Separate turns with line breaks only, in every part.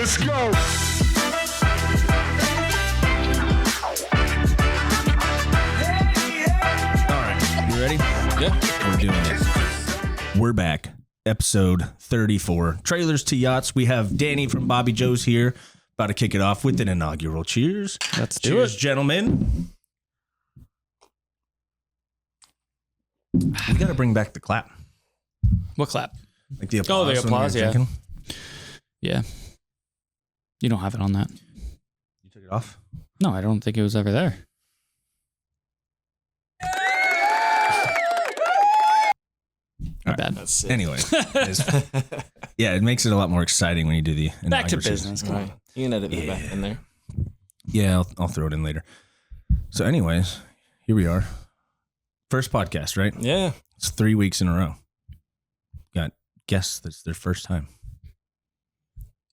Let's go.
All right, you ready?
Yeah.
We're doing this. We're back. Episode 34. Trailers to Yachts. We have Danny from Bobby Joe's here. About to kick it off with an inaugural cheers.
Let's do
Cheers,
it.
gentlemen. We got to bring back the clap.
What clap?
Like the applause.
Oh, the applause,
when you're
yeah.
drinking.
Yeah. You don't have it on that.
You took it off?
No, I don't think it was ever there. My bad.
That's sick.
Anyway. Yeah, it makes it a lot more exciting when you do the
Back to
inaugural cheers.
business. Come
Right.
on.
You can edit that back in there.
Yeah, I'll throw it in later. So anyways, here we are. First podcast, right?
Yeah.
It's 3 weeks in a row. Got guests that's their first time.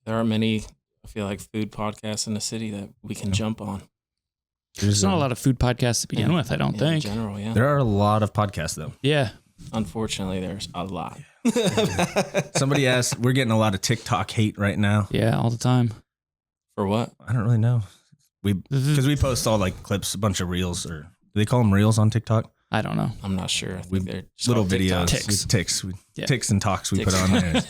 There are many, I feel like, food podcasts in the city that we can jump on.
There's not a lot of food podcasts to begin with, I don't
In
think.
general, yeah.
There are a lot of podcasts, though.
Yeah.
Unfortunately, there's a lot.
Somebody asked, we're getting a lot of TikTok hate right now.
Yeah, all the time.
For what?
I don't really know. Because we post all like clips, a bunch of reels, or do they call them reels on TikTok?
I don't know.
I'm not sure. I think they're just
Little
called
videos,
TikToks.
Ticks.
ticks, ticks and talks we put on there.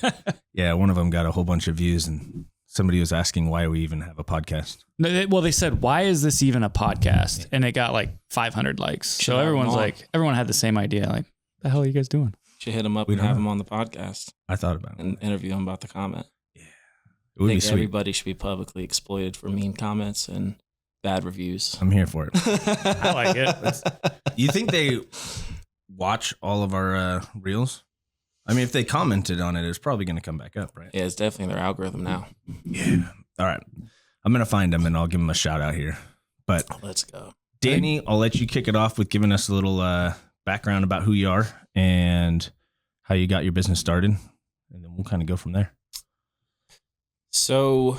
Yeah, one of them got a whole bunch of views, and somebody was asking why we even have a podcast.
Well, they said, why is this even a podcast? And it got like 500 likes. So
Should have
everyone's
them on.
like, everyone had the same idea. Like, the hell are you guys doing?
Should hit them up
We
and
don't
have
know.
them on the podcast
I thought about it.
and interview them about the comment.
It
I
would be
think
sweet.
everybody should be publicly exploited for mean comments and bad reviews.
I'm here for it.
I like it.
You think they watch all of our reels? I mean, if they commented on it, it's probably going to come back up, right?
Yeah, it's definitely their algorithm now.
Yeah. All right. I'm going to find them and I'll give them a shout out here. But
Let's go.
Danny, I'll let you kick it off with giving us a little background about who you are and how you got your business started. And then we'll kind of go from there.
So,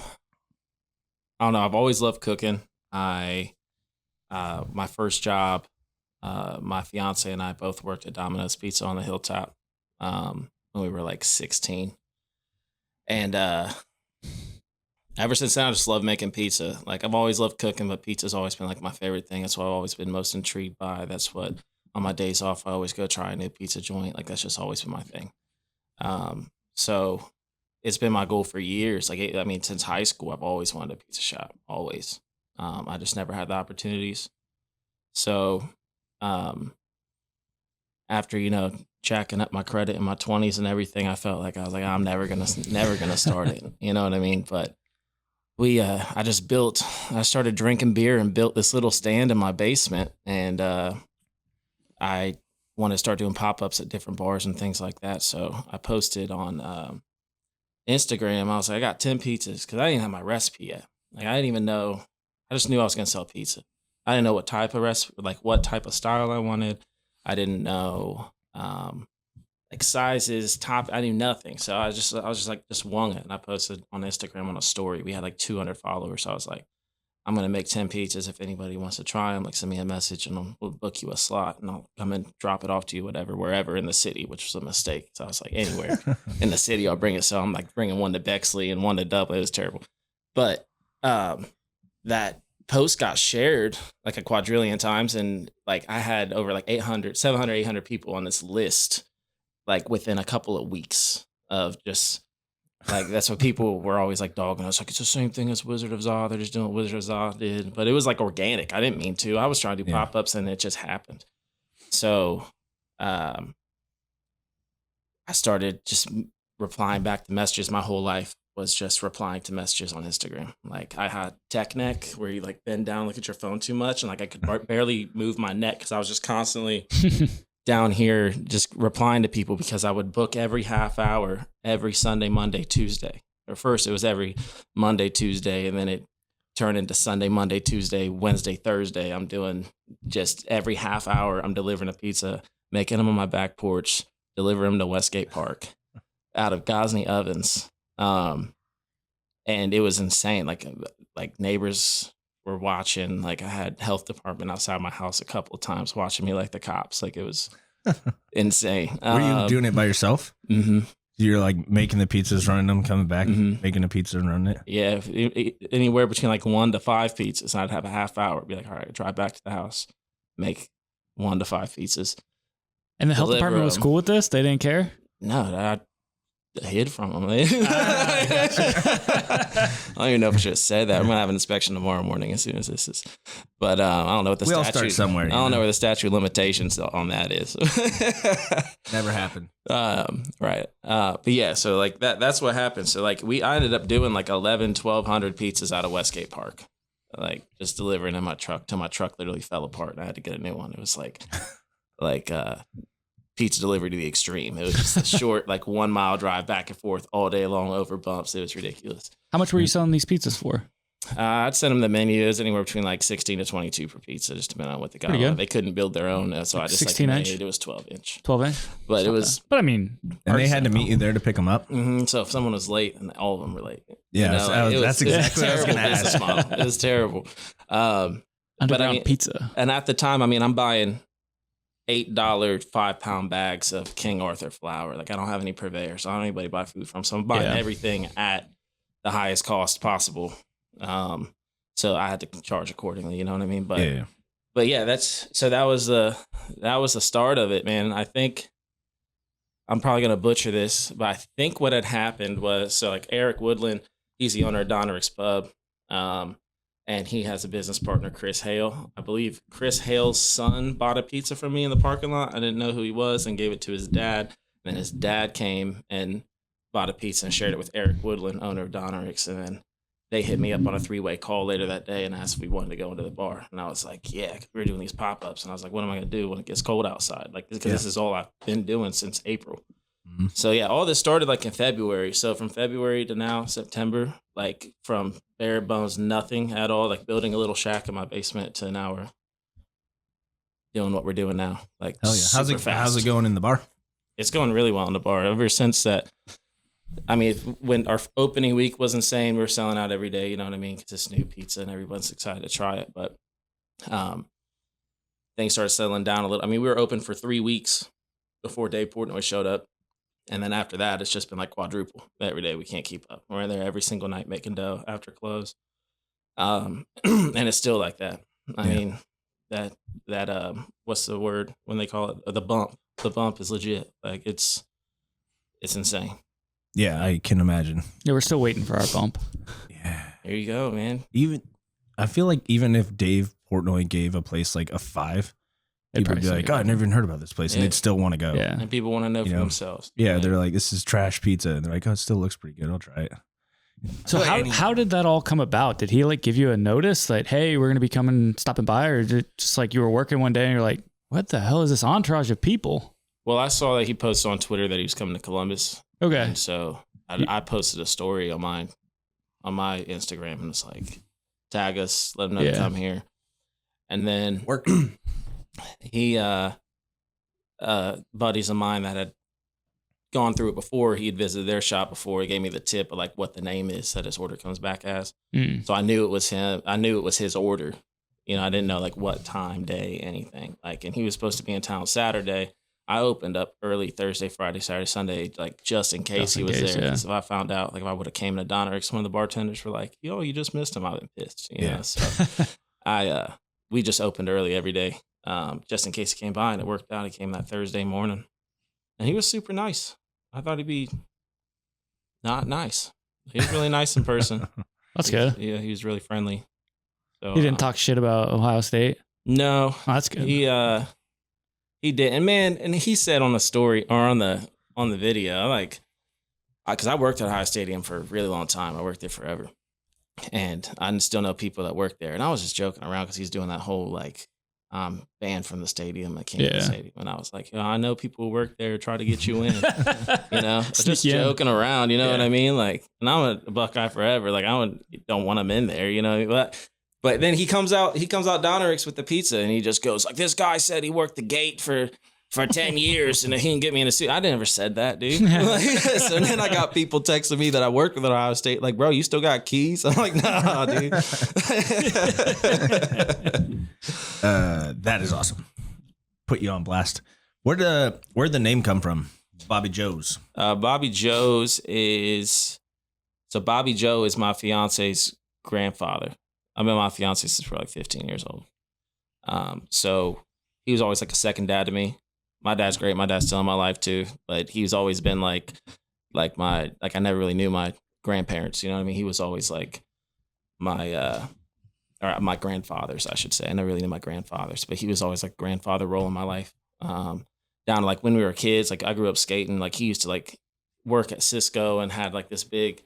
I don't know. I've always loved cooking. My first job, my fiance and I both worked at Domino's Pizza on the Hilltop when we were like 16. And ever since then, I just love making pizza. Like, I've always loved cooking, but pizza's always been like my favorite thing. That's what I've always been most intrigued by. That's what, on my days off, I always go try a new pizza joint. Like, that's just always been my thing. So it's been my goal for years. Like, I mean, since high school, I've always wanted a pizza shop, always. I just never had the opportunities. So, after, jacking up my credit in my 20s and everything, I felt like I'm never gonna start it. You know what I mean? But I started drinking beer and built this little stand in my basement, and I wanted to start doing pop-ups at different bars and things like that. So I posted on Instagram. I was like, I got 10 pizzas, because I didn't have my recipe yet. Like, I didn't even know. I just knew I was going to sell pizza. I didn't know what type of recipe, like what type of style I wanted. I didn't know like sizes, I knew nothing. So I was just wung it. And I posted on Instagram on a story. We had like 200 followers. So I was like, I'm going to make 10 pizzas. If anybody wants to try them, like, send me a message and we'll book you a slot and I'll come and drop it off to you, wherever in the city, which was a mistake. So I was like, anywhere in the city, I'll bring it. So I'm like bringing one to Bexley and one to Dublin. It was terrible. But that post got shared like a quadrillion times. And like, I had over like 700 people on this list, like within a couple of weeks of just like, that's what people were always like dogging us. Like, it's the same thing as Wizard of Zoz. They're just doing what Wizard of Zoz did. But it was like organic. I didn't mean to. I was trying to do pop-ups and it just happened. So I started just replying back to messages. My whole life was just replying to messages on Instagram. Like, I had tech neck where you like bend down, look at your phone too much. And like, I could barely move my neck because I was just constantly down here just replying to people, because I would book every half hour, every Sunday, Monday, Tuesday. Or first it was every Monday, Tuesday, and then it turned into Sunday, Monday, Tuesday, Wednesday, Thursday. I'm doing just every half hour, I'm delivering a pizza, making them on my back porch, delivering them to Westgate Park out of Gosney ovens. And it was insane. Like neighbors were watching. Like, I had health department outside my house a couple of times watching me like the cops. Like, it was insane.
Were you doing it by yourself?
Mm-hmm.
You're like making the pizzas, running them, coming back, making a pizza and running it.
Yeah, anywhere between like 1 to 5 pizzas. And I'd have a half hour. Be like, all right, drive back to the house, make 1 to 5 pizzas.
And the health department was cool with this? They didn't care?
No, I hid from them. I don't even know if I should have said that. I'm gonna have an inspection tomorrow morning as soon as this is. But I don't know what the
statute. We'll start somewhere.
I don't know where the statute of limitations on that is.
Never happened.
Right. But yeah, so like that's what happened. So like I ended up doing like 1,200 pizzas out of Westgate Park, like just delivering in my truck till my truck literally fell apart and I had to get a new one. It was like pizza delivery to the extreme. It was just a short, like 1 mile drive back and forth all day long over bumps. It was ridiculous.
How much were you selling these pizzas for?
I'd send them the menus anywhere between like 16 to 22 per pizza, just depending on what they got. They couldn't build their own, so I just
16
like
inch?
made it was 12 inch.
12 inch?
But it was.
But I mean,
and they had to meet you there to pick them up.
Mm-hmm, so if someone was late, and all of them were late.
Yeah, that's exactly what I was going to ask.
Model. It was terrible.
Underground pizza.
And at the time, I mean, I'm buying $8 5-pound bags of King Arthur flour. Like I don't have any purveyors, so I don't have anybody to buy food from. So I'm buying everything at the highest cost possible. So I had to charge accordingly. You know what I mean? But yeah, that was the start of it, man. I think I'm probably gonna butcher this, but I think what had happened was like Eric Woodland, he's the owner of Donneric's Pub. And he has a business partner, Chris Hale. I believe Chris Hale's son bought a pizza from me in the parking lot. I didn't know who he was and gave it to his dad. And then his dad came and bought a pizza and shared it with Eric Woodland, owner of Donneric's. And then they hit me up on a 3-way call later that day and asked if we wanted to go into the bar. And I was like, yeah, we were doing these pop-ups. And I was like, what am I going to do when it gets cold outside? Like, because this is all I've been doing since April. Mm-hmm. So yeah, all this started like in February. So from February to now, September, like from bare bones, nothing at all, like building a little shack in my basement to now we're doing what we're doing now. Like,
hell yeah. How's it going in the bar?
It's going really well in the bar. Ever since that, I mean, when our opening week was insane, we were selling out every day, you know what I mean? Because it's new pizza and everyone's excited to try it. But things started settling down a little. I mean, we were open for 3 weeks before Dave Portnoy showed up. And then after that, it's just been like quadruple every day. We can't keep up. We're in there every single night making dough after close. And it's still like that. I mean, that what's the word when they call it? The bump. The bump is legit. Like it's insane.
Yeah, I can imagine.
Yeah, we're still waiting for our bump.
Yeah.
There you go, man.
I feel like even if Dave Portnoy gave a place like a 5, people would be like, oh, I never even heard about this place. And they'd still want to go.
Yeah.
And people want to know for themselves.
Yeah, they're like, this is trash pizza. And they're like, oh, it still looks pretty good. I'll try it.
So how did that all come about? Did he like give you a notice like, hey, we're going to be stopping by? Or just like you were working one day and you're like, what the hell is this entourage of people?
Well, I saw that he posted on Twitter that he was coming to Columbus.
Okay.
And so I posted a story on my Instagram and it's like, tag us, let them know to come here. And then he buddies of mine that had gone through it before, he had visited their shop before. He gave me the tip of like what the name is that his order comes back as. So I knew it was him. I knew it was his order. You know, I didn't know like what time, day, anything. Like, and he was supposed to be in town Saturday. I opened up early Thursday, Friday, Saturday, Sunday, like just in case he was there. Because if I found out, like if I would have came to Donneric's, one of the bartenders were like, yo, you just missed him. I've been pissed. You know? So we just opened early every day. Just in case he came by, and it worked out. He came that Thursday morning, and he was super nice. I thought he'd be not nice. He was really nice in person.
That's good.
Yeah, he was really friendly. So
he didn't talk shit about Ohio State?
No.
Oh, that's good.
He did. And man, and he said on the story or on the video, like, because I worked at Ohio Stadium for a really long time. I worked there forever, and I still know people that work there. And I was just joking around because he's doing that whole like banned from the stadium, like King Stadium. And I was like, I know people who work there try to get you in, you know, just joking around, you know what I mean? Like, and I'm a Buckeye forever. Like, don't want him in there, you know, but then he comes out Donneric's with the pizza and he just goes like, this guy said he worked the gate for 10 years and he can get me in a suit. I never said that, dude. So then I got people texting me that I worked with at Ohio State, like, bro, you still got keys? I'm like, nah, dude.
That is awesome. Put you on blast. Where'd the name come from? Bobby Joe's.
Bobby Joe is my fiance's grandfather. I've been my fiance since we're like 15 years old. So he was always like a second dad to me. My dad's great. My dad's still in my life too, but he's always been like I never really knew my grandparents. You know what I mean? He was always like my grandfathers, I should say. I never really knew my grandfathers, but he was always like grandfather role in my life. Down to like when we were kids, like I grew up skating. Like he used to like work at Cisco and had like this big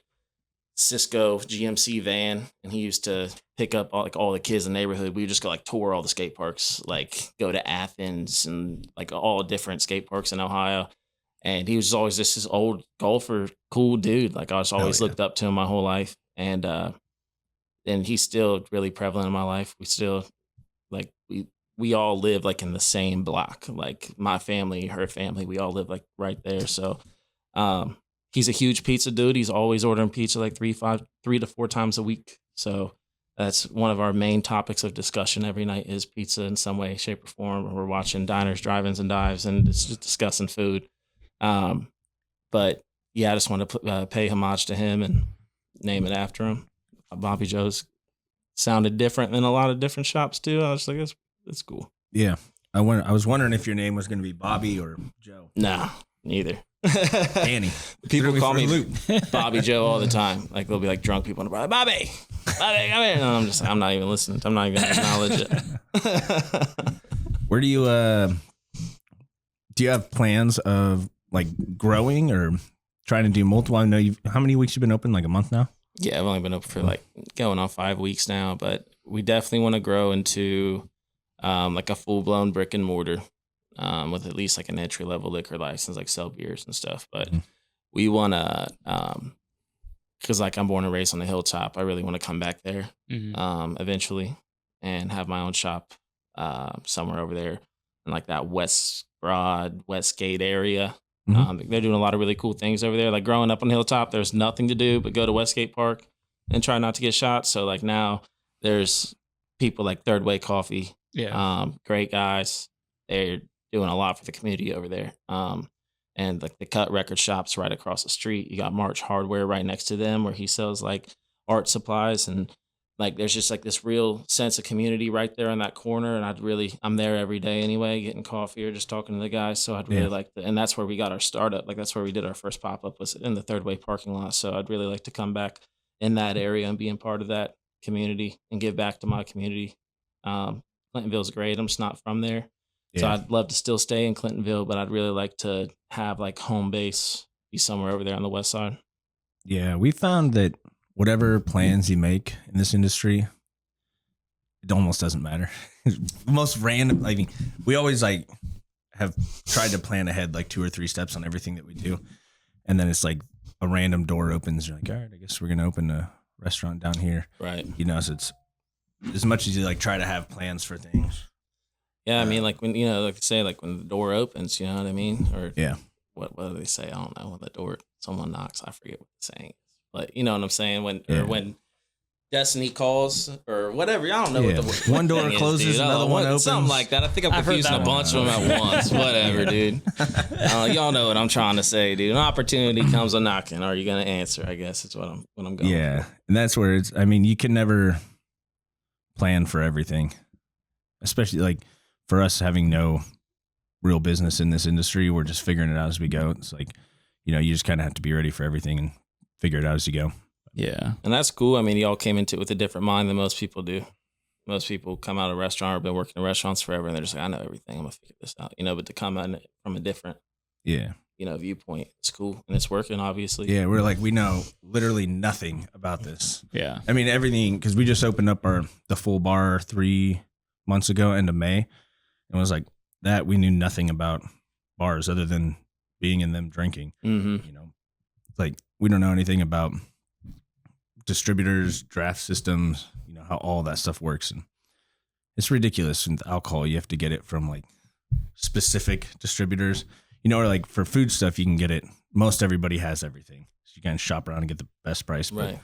Cisco GMC van, and he used to pick up all the kids in the neighborhood. We would just go like tour all the skate parks, like go to Athens and like all different skate parks in Ohio. And he was always just this old golfer, cool dude. Like I just always looked up to him my whole life. And he's still really prevalent in my life. We still like we all live like in the same block. Like my family, her family, we all live like right there. So he's a huge pizza dude. He's always ordering pizza like 3 to 4 times a week. So that's one of our main topics of discussion every night is pizza in some way, shape, or form. We're watching diners, drive-ins, and dives, and it's just discussing food. But yeah, I just want to pay homage to him and name it after him. Bobby Joe's sounded different than a lot of different shops too. I was like, it's cool.
Yeah, I was wondering if your name was going to be Bobby or Joe.
Nah, neither.
Danny.
People call me Bobby Joe all the time. Like they'll be like drunk people and Bobby, come here. And I'm not even listening. I'm not even gonna acknowledge it.
Where do you have plans of like growing or trying to do multiple? I know how many weeks you've been open? Like a month now?
Yeah, I've only been open for like going on 5 weeks now, but we definitely want to grow into like a full blown brick and mortar. With at least like an entry level liquor license, like sell beers and stuff. But we want to, because like I'm born and raised on the hilltop, I really want to come back there eventually and have my own shop somewhere over there in like that West Broad, Westgate area. They're doing a lot of really cool things over there. Like growing up on the hilltop, there's nothing to do but go to Westgate Park and try not to get shot. So like now there's people like Third Way Coffee. Yeah. Great guys. They're doing a lot for the community over there. And like the Cut Record shop's right across the street. You got March Hardware right next to them where he sells like art supplies. And like there's just like this real sense of community right there in that corner. And I'm there every day anyway, getting coffee or just talking to the guys. So I'd really like to, and that's where we got our startup. Like that's where we did our first pop-up was in the Third Way parking lot. So I'd really like to come back in that area and being part of that community and give back to my community. Clintonville's great. I'm just not from there. Yeah. So I'd love to still stay in Clintonville, but I'd really like to have like home base be somewhere over there on the west side.
Yeah, we found that whatever plans you make in this industry, it almost doesn't matter. Most random, I mean, we always like have tried to plan ahead like 2 or 3 steps on everything that we do. And then it's like a random door opens. You're like, all right, I guess we're going to open a restaurant down here.
Right.
You know, so it's as much as you like try to have plans for things.
Yeah, I mean, like when, like I say, like when the door opens, you know what I mean? Or what do they say? I don't know. When someone knocks, I forget what the saying is. But you know what I'm saying? When destiny calls or whatever, I don't know what the
one door closes, another one opens.
Something like that. I think I'm confusing a bunch of them at once. Whatever, dude. Y'all know what I'm trying to say, dude. An opportunity comes a knocking. Are you going to answer? I guess it's what I'm going
Yeah,
for.
And that's where it's, I mean, you can never plan for everything, especially like for us having no real business in this industry. We're just figuring it out as we go. It's like, you just kind of have to be ready for everything and figure it out as you go.
Yeah. And that's cool. I mean, y'all came into it with a different mind than most people do. Most people come out of a restaurant or been working in restaurants forever and they're just like, I know everything. I'm going to figure this out, but to come at it from a different, viewpoint, it's cool. And it's working, obviously.
Yeah. We're like, we know literally nothing about this.
Yeah.
I mean, everything, because we just opened up the full bar 3 months ago, end of May. And it was like that. We knew nothing about bars other than being in them drinking.
Mm-hmm.
Like we don't know anything about distributors, draft systems, how all that stuff works. And it's ridiculous. With alcohol, you have to get it from like specific distributors, or like for food stuff, you can get it. Most everybody has everything. So you can shop around and get the best price. But,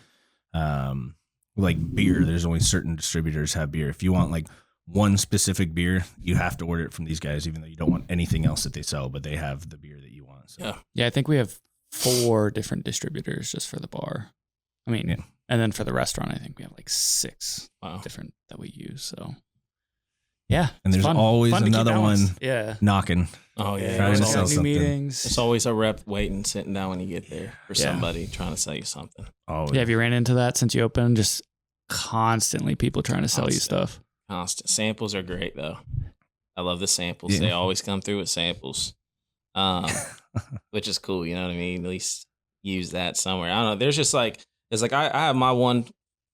right.
Like beer, there's only certain distributors have beer. If you want like one specific beer, you have to order it from these guys, even though you don't want anything else that they sell, but they have the beer that you want. So.
Yeah, I think we have 4 different distributors just for the bar. I mean, and then for the restaurant, I think we have like 6 different that we use. So, yeah.
And there's always another one knocking.
Oh, yeah.
Trying to sell something.
Meetings. There's always a rep waiting, sitting down when you get there for somebody trying to sell you something.
Always.
Yeah, have you ran into that since you opened? Just constantly people trying to sell you stuff.
Constant. Samples are great, though. I love the samples. Yeah. They always come through with samples, which is cool. You know what I mean? At least use that somewhere. I don't know. There's just like, it's like I have my one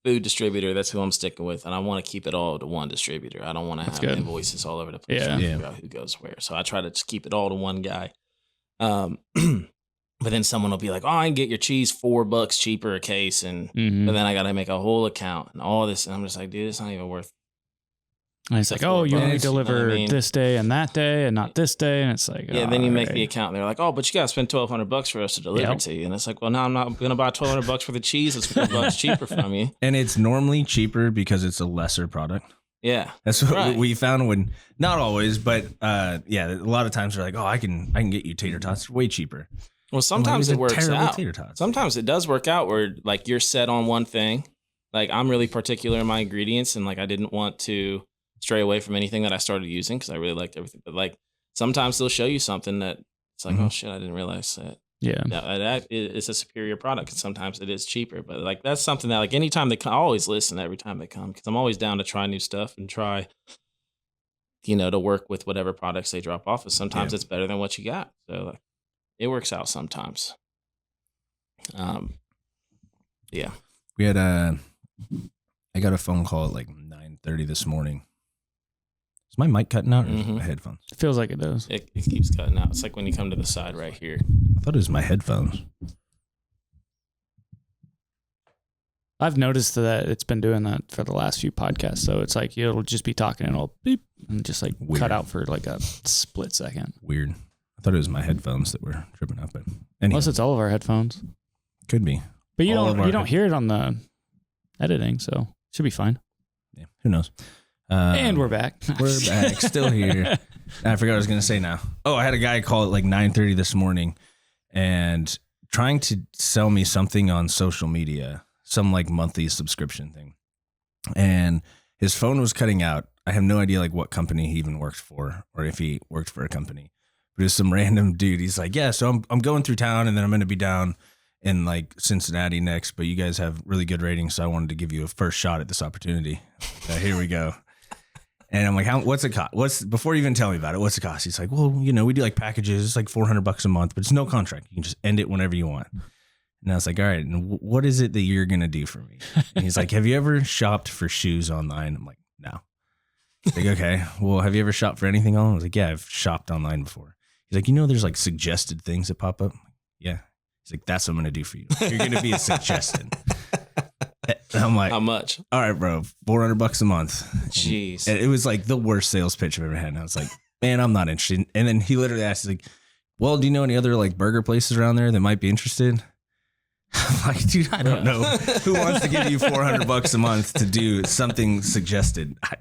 food distributor. That's who I'm sticking with. And I want to keep it all to one distributor. I don't want to have invoices all over the place. Yeah. Figure out who goes where. So I try to just keep it all to one guy. But then someone will be like, oh, I can get your cheese $4 cheaper a case. And but then I got to make a whole account and all this. And I'm just like, dude, it's not even worth.
And it's like, oh, you only deliver this day and that day and not this day. And it's like,
then you make the account. And they're like, oh, but you got to spend $1,200 for us to deliver to you. And it's like, well, now I'm not going to buy $1,200 for the cheese. It's $4 cheaper from you.
And it's normally cheaper because it's a lesser product.
Yeah.
That's what we found when, not always, but a lot of times they're like, oh, I can get you tater tots way cheaper.
Well, sometimes it works out. Sometimes it does work out where like you're set on one thing. Like I'm really particular in my ingredients and like I didn't want to stray away from anything that I started using because I really liked everything. But like sometimes they'll show you something that it's like, oh shit, I didn't realize that.
Yeah,
that is a superior product, and sometimes it is cheaper. But like that's something that like anytime they come, I always listen every time they come because I'm always down to try new stuff and try, to work with whatever products they drop off. And sometimes it's better than what you got, so like, it works out sometimes.
We had I got a phone call at like 9:30 this morning. Is my mic cutting out or is it my headphones?
It feels like it does.
It keeps cutting out. It's like when you come to the side right here.
I thought it was my headphones.
I've noticed that it's been doing that for the last few podcasts. So it's like it'll just be talking and it'll beep and just like cut out for like a split second.
Weird. I thought it was my headphones that were tripping up. But anyway.
Unless it's all of our headphones.
Could be.
But you don't hear it on the editing, so it should be fine.
Yeah, who knows?
And we're back.
We're back, still here. I forgot what I was going to say now. Oh, I had a guy call at like 9:30 this morning and trying to sell me something on social media, some like monthly subscription thing. And his phone was cutting out. I have no idea like what company he even worked for or if he worked for a company. But it was some random dude. He's like, yeah, so I'm going through town and then I'm going to be down in like Cincinnati next, but you guys have really good ratings, so I wanted to give you a first shot at this opportunity. Here we go. And I'm like, what's it cost? Before you even tell me about it, what's the cost? He's like, well, we do like packages. It's like $400 a month, but it's no contract. You can just end it whenever you want. And I was like, all right, and what is it that you're going to do for me? And he's like, have you ever shopped for shoes online? I'm like, no. He's like, okay, well, have you ever shopped for anything online? I was like, yeah, I've shopped online before. He's like, there's like suggested things that pop up. Yeah. He's like, that's what I'm going to do for you. You're going to be a suggestion. I'm like,
how much?
All right, bro, $400 a month.
Jeez.
And it was like the worst sales pitch I've ever had. And I was like, man, I'm not interested. And then he literally asked, he's like, well, do you know any other like burger places around there that might be interested? I'm like, dude, I don't know who wants to give you $400 a month to do something suggested. I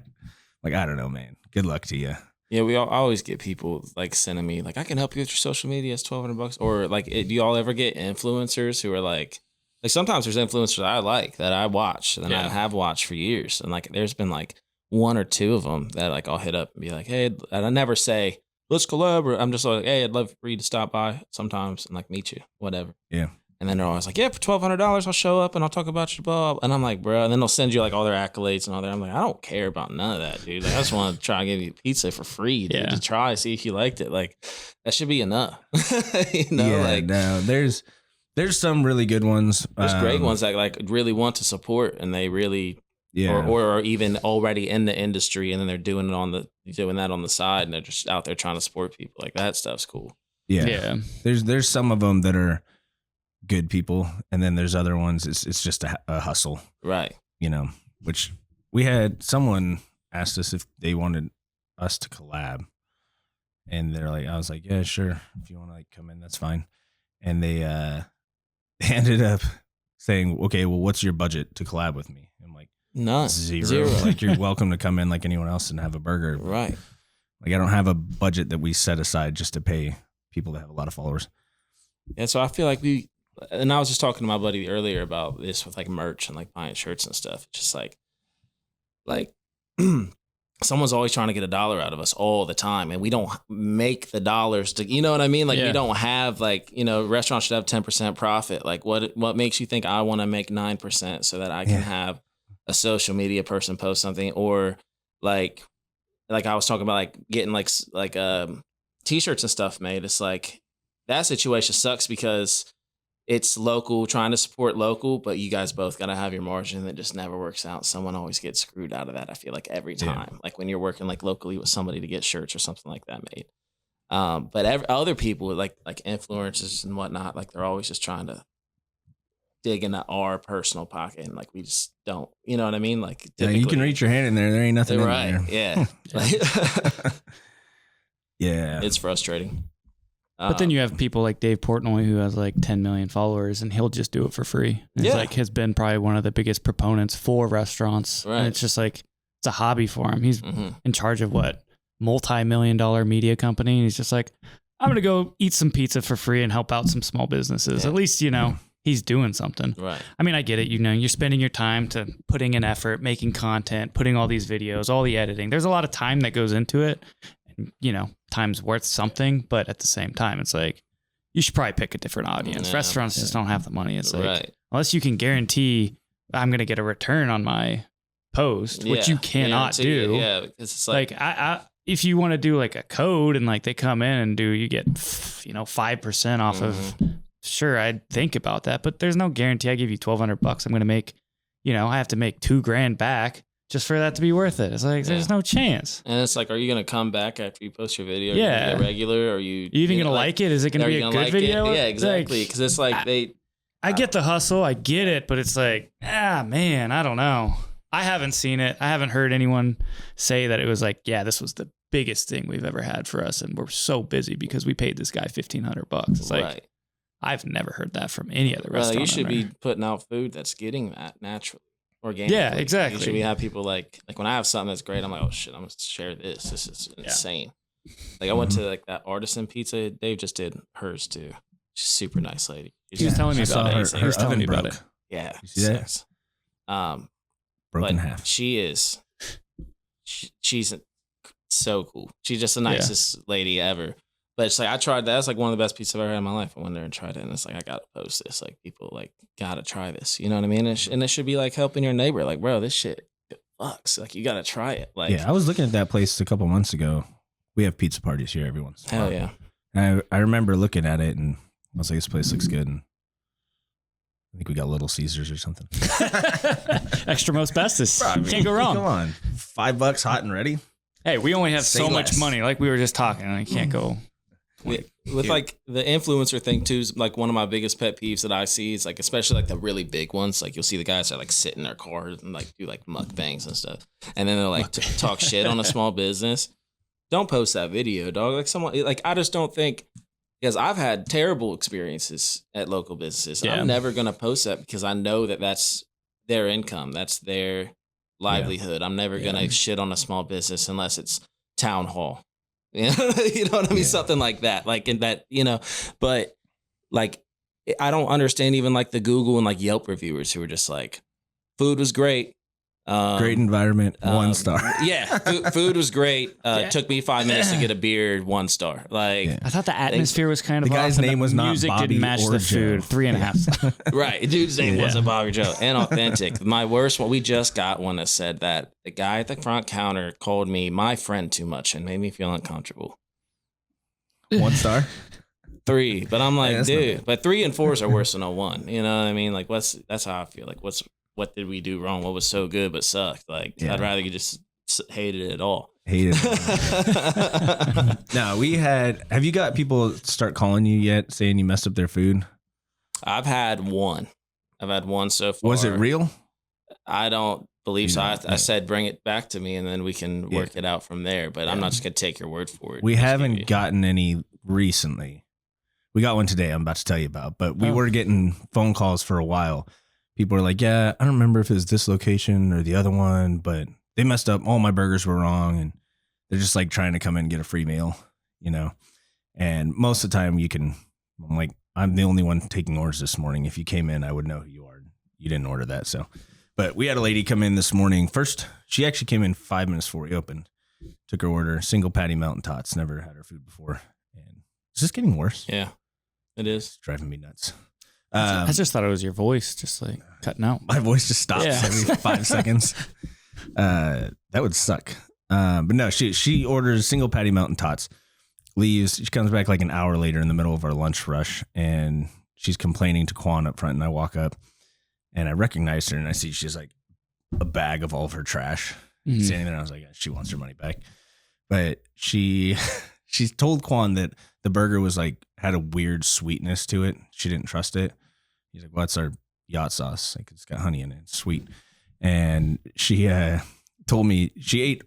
don't know, man. Good luck to you.
Yeah, I always get people like sending me like, I can help you with your social media. It's $1,200. Or like, do y'all ever get influencers who are like sometimes there's influencers I like that I watch and I have watched for years. And like, there's been like 1 or 2 of them that like I'll hit up and be like, hey, and I never say, let's collaborate. I'm just like, hey, I'd love for you to stop by sometimes and like meet you, whatever.
Yeah.
And then they're always like, yeah, for $1,200, I'll show up and I'll talk about your blah. And I'm like, bro, and then they'll send you like all their accolades and all that. I'm like, I don't care about none of that, dude. Like, I just want to try and give you pizza for free, dude, to try, see if you liked it. Like, that should be enough.
No, there's some really good ones.
There's great ones that like really want to support and they really, or are even already in the industry and then they're doing that on the side and they're just out there trying to support people. Like that stuff's cool.
Yeah. There's some of them that are good people, and then there's other ones. It's just a hustle,
right?
Which we had someone asked us if they wanted us to collab, and I was like, yeah, sure. If you want to like come in, that's fine. And they ended up saying, okay, well, what's your budget to collab with me? I'm like,
None.
Zero. Like you're welcome to come in like anyone else and have a burger.
Right.
Like I don't have a budget that we set aside just to pay people that have a lot of followers.
Yeah, so I feel like and I was just talking to my buddy earlier about this with like merch and like buying shirts and stuff. It's just like someone's always trying to get $1 out of us all the time, and we don't make the dollars to, you know what I mean? Like we don't have like, restaurants should have 10% profit. Like what makes you think I want to make 9% so that I can have a social media person post something, or like I was talking about like getting like t-shirts and stuff made. It's like that situation sucks because it's local, trying to support local, but you guys both got to have your margin. That just never works out. Someone always gets screwed out of that. I feel like every time, like when you're working like locally with somebody to get shirts or something like that made. But other people like influencers and whatnot, like they're always just trying to dig into our personal pocket, and like we just don't, you know what I mean? Like
you can reach your hand in there. There ain't nothing in there.
Yeah.
Yeah.
It's frustrating.
But then you have people like Dave Portnoy, who has like 10 million followers, and he'll just do it for free. It's like has been probably one of the biggest proponents for restaurants. Right. And it's just like, it's a hobby for him. He's in charge of multi-million-dollar media company. And he's just like, I'm going to go eat some pizza for free and help out some small businesses. At least, he's doing something.
Right.
I mean, I get it. You're spending your time to putting in effort, making content, putting all these videos, all the editing. There's a lot of time that goes into it. And, time's worth something, but at the same time, it's like, you should probably pick a different audience. Yeah, Restaurants just don't have the money. It's like, unless you can guarantee I'm going to get a return on my post, which you cannot do.
Yeah, because it's like
I if you want to do like a code and like they come in and you get, 5% off of, sure, I'd think about that, but there's no guarantee. I give you $1,200. I'm going to make, I have to make $2,000 back just for that to be worth it. It's like, there's no chance.
And it's like, are you going to come back after you post your video?
Yeah.
Are you regular? Are you
even going to like it? Is it going to be a good video?
Yeah, exactly. Because it's like
I get the hustle. I get it. But it's like, man, I don't know. I haven't seen it. I haven't heard anyone say that it was like, this was the biggest thing we've ever had for us. And we're so busy because we paid this guy $1,500. It's like, I've never heard that from any other restaurant.
You should be putting out food that's getting that naturally. Organic.
Yeah, exactly.
Usually we have people like when I have something that's great, I'm like, oh shit, I'm gonna share this. This is insane. Like I went to like that artisan pizza. Dave just did hers too. She's a super nice lady.
He was telling me about it. He was telling me about it.
Yeah.
You see that? Broken in half.
She's so cool. She's just the nicest lady ever. But it's like, I tried that. That's like one of the best pizzas I've ever had in my life. I went there and tried it. And it's like, I got to post this. Like, people like, got to try this. You know what I mean? And it should be like helping your neighbor. Like, bro, this shit fucks. Like, you got to try it. Like,
I was looking at that place a couple months ago. We have pizza parties here every once in a while.
Hell yeah.
And I remember looking at it and I was like, this place looks good. And I think we got Little Caesars or something.
Extra most bestest. Can't go wrong.
Come on. $5 hot and ready.
Hey, we only have so much money. Like we were just talking. I can't go.
With like the influencer thing too, is like one of my biggest pet peeves that I see is like, especially like the really big ones. Like you'll see the guys that like sit in their cars and like do like mukbangs and stuff, and then they'll like talk shit on a small business. Don't post that video, dog. Like someone, like I just don't think, because I've had terrible experiences at local businesses. Yeah. I'm never gonna post that because I know that that's their income, that's their livelihood. I'm never gonna shit on a small business unless it's town hall. You know what I mean? Something like that, like in that, but like, I don't understand even like the Google and like Yelp reviewers who are just like, food was great.
Great environment, 1 star.
Food was great. Took me 5 minutes to get a beer, 1 star. Like
I thought the atmosphere was kind of
the guy's name was not
music
Bobby
didn't match
or
the
Joe.
food. 3.5.
Right, dude's name wasn't Bobby Joe. And authentic. My worst one, we just got one that said that the guy at the front counter called me my friend too much and made me feel uncomfortable.
1 star.
3, but I'm like, dude, but 3 and 4s are worse than a 1. You know what I mean? Like, that's how I feel. Like, what did we do wrong? What was so good but sucked? Like, I'd rather you just hated it all.
Hated it. No, have you got people start calling you yet saying you messed up their food?
I've had one so far.
Was it real?
I don't believe so. I said, bring it back to me and then we can work it out from there. But I'm not just going to take your word for it.
We haven't gotten any recently. We got one today I'm about to tell you about, but we were getting phone calls for a while people are like, yeah, I don't remember if it was this location or the other one, but they messed up. All my burgers were wrong. And they're just like trying to come in and get a free meal, you know? And most of the time I'm like, I'm the only one taking orders this morning. If you came in, I would know who you are. You didn't order that. So, but we had a lady come in this morning. First, she actually came in 5 minutes before we opened, took her order, single patty mountain tots, never had her food before. And it's just getting worse.
Yeah, it is.
It's driving me nuts.
I just thought it was your voice just like cutting out.
My voice just stops every 5 seconds. That would suck. But no, she orders single patty mountain tots, leaves. She comes back like an hour later in the middle of our lunch rush, and she's complaining to Quan up front. And I walk up and I recognize her, and I see she's like a bag of all of her trash standing there. And I was like, she wants her money back. But she's told Quan that the burger was like had a weird sweetness to it. She didn't trust it. He's like, well, it's our yacht sauce. Like, it's got honey in it. It's sweet. And she told me she ate